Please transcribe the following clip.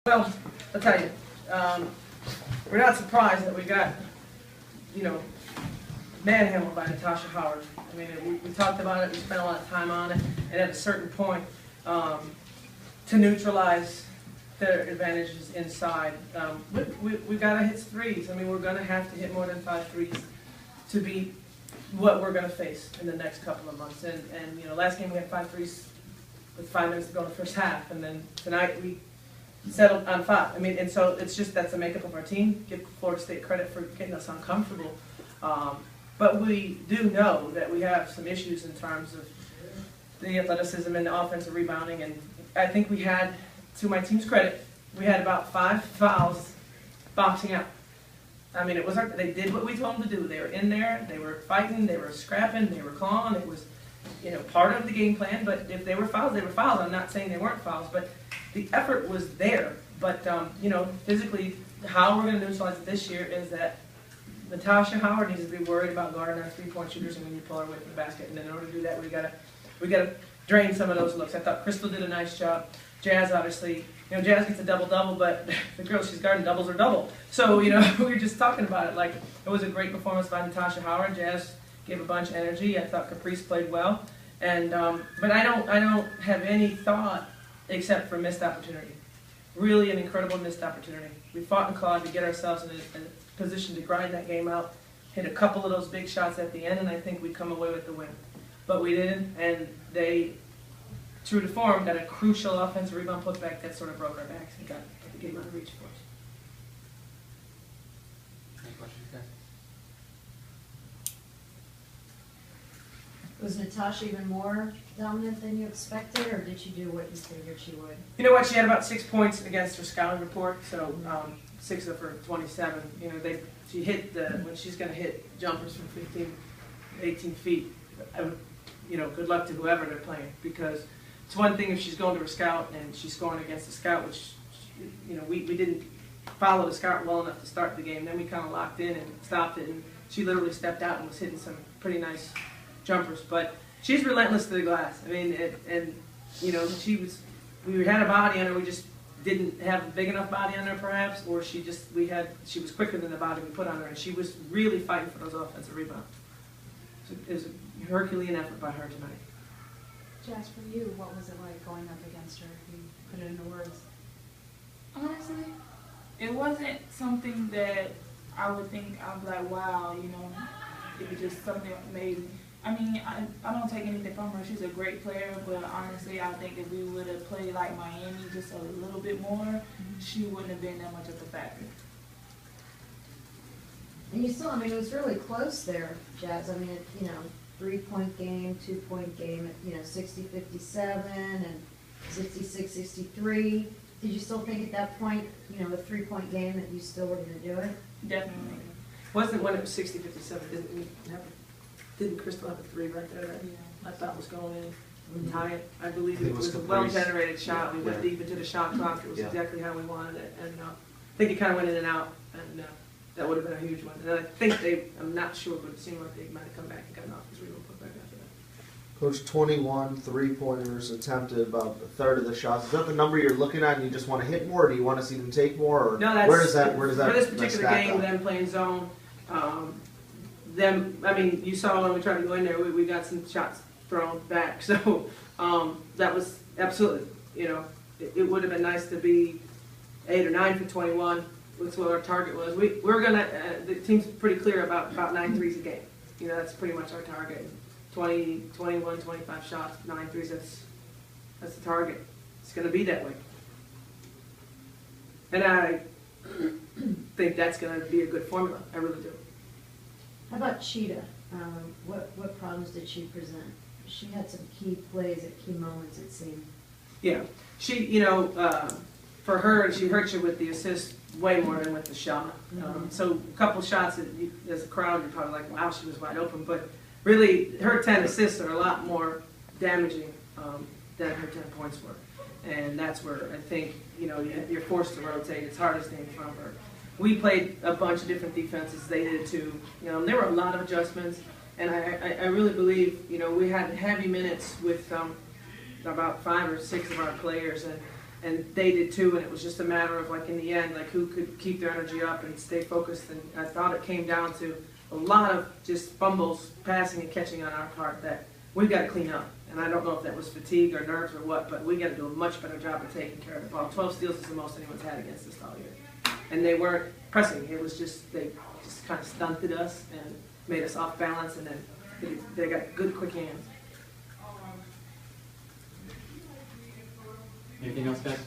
Well, I'll tell you, we're not surprised that we got, manhandled by Natasha Howard. I mean, we talked about it, we spent a lot of time on it, and at a certain point, to neutralize their advantages inside, we got to hit threes. I mean, we're going to have to hit more than 5 threes to beat what we're going to face in the next couple of months. And last game we had 5 threes with 5 minutes to go in the first half, and then tonight we settled on 5. I mean, and so it's just that's the makeup of our team. Give Florida State credit for getting us uncomfortable. But we do know that we have some issues in terms of the athleticism and the offensive rebounding. And I think we had, to my team's credit, we had about 5 fouls boxing out. I mean, they did what we told them to do. They were in there, they were fighting, they were scrapping, they were clawing. It was, part of the game plan. But if they were fouls, they were fouls. I'm not saying they weren't fouls, but the effort was there. But physically, how we're going to neutralize it this year is that Natasha Howard needs to be worried about guarding our 3-point shooters, and when you pull her away from the basket. And in order to do that, we gotta drain some of those looks. I thought Crystal did a nice job. Jazz, obviously, Jazz gets a double-double, but the girl she's guarding doubles are double. So we were just talking about it. Like, it was a great performance by Natasha Howard. Jazz gave a bunch of energy. I thought Caprice played well, and but I don't have any thought except for missed opportunity. Really, an incredible missed opportunity. We fought and clawed to get ourselves in a position to grind that game out, hit a couple of those big shots at the end, and I think we'd come away with the win. But we didn't, and they, true to form, got a crucial offensive rebound putback that sort of broke our backs and got the game out of reach for us. Any questions, guys? Was Natasha even more dominant than you expected, or did she do what you figured she would? You know what? She had about 6 points against her scouting report, so 6 of her 27. She hit when she's going to hit jumpers from 15, 18 feet. Good luck to whoever they're playing, because it's one thing if she's going to her scout and she's scoring against the scout, which we didn't follow the scout well enough to start the game. Then we kind of locked in and stopped it, and she literally stepped out and was hitting some pretty nice jumpers. But she's relentless to the glass. I mean, we had a body on her. We just didn't have a big enough body on her, perhaps, or she was quicker than the body we put on her, and she was really fighting for those offensive rebounds. So it was a Herculean effort by her tonight. Jazz, for you, what was it like going up against her? If you put it into words. Honestly, it wasn't something that I would think I'd be like, wow, it was just something that made me. I mean, I don't take anything from her. She's a great player, but honestly, I think if we would have played like Miami just a little bit more, she wouldn't have been that much of a factor. And you still, it was really close there, Jazz. I mean, 3-point game, 2-point game, 60-57 and 66-63. Did you still think at that point, a 3-point game, that you still were going to do it? Definitely. Wasn't when it was 60-57? Didn't Crystal have a 3 right there that I thought was going in? Tie it. I believe it was a well-generated shot. We went deep into the shot clock. It was exactly how we wanted it. And I think it kind of went in and out, and that would have been a huge one. And I think I'm not sure, but it seemed like they might have come back and gotten off his rebound put back after that. Coach, 21 3-pointers attempted, about a third of the shots. Is that the number you're looking at and you just want to hit more, or do you want to see them take more? Or no, that's, where does that for this particular game, them playing zone, you saw when we tried to go in there, we got some shots thrown back. So that was absolutely, it would have been nice to be 8 or 9 for 21. That's what our target was. We're gonna. The team's pretty clear about 9 threes a game. That's pretty much our target. 20, 21, 25 shots, 9 threes. That's the target. It's gonna be that way. And I think that's gonna be a good formula. I really do. How about Cheetah? What problems did she present? She had some key plays at key moments, it seemed. Yeah, she. For her, she hurt you with the assist way more than with the shot. So a couple shots that as a crowd, you're probably like, wow, she was wide open. But really, her 10 assists are a lot more damaging than her 10 points were. And that's where I think, you're forced to rotate. It's hard to stay in front of her. We played a bunch of different defenses. They did too. There were a lot of adjustments. And I really believe, we had heavy minutes with about 5 or 6 of our players. and they did too, and it was just a matter of like in the end, like who could keep their energy up and stay focused. And I thought it came down to a lot of just fumbles, passing and catching on our part that we've got to clean up. And I don't know if that was fatigue or nerves or what, but we got to do a much better job of taking care of the ball. 12 steals is the most anyone's had against us all year. And they weren't pressing. It was just, they just kind of stunted us and made us off balance, and then they got good quick hands. Anything else, guys?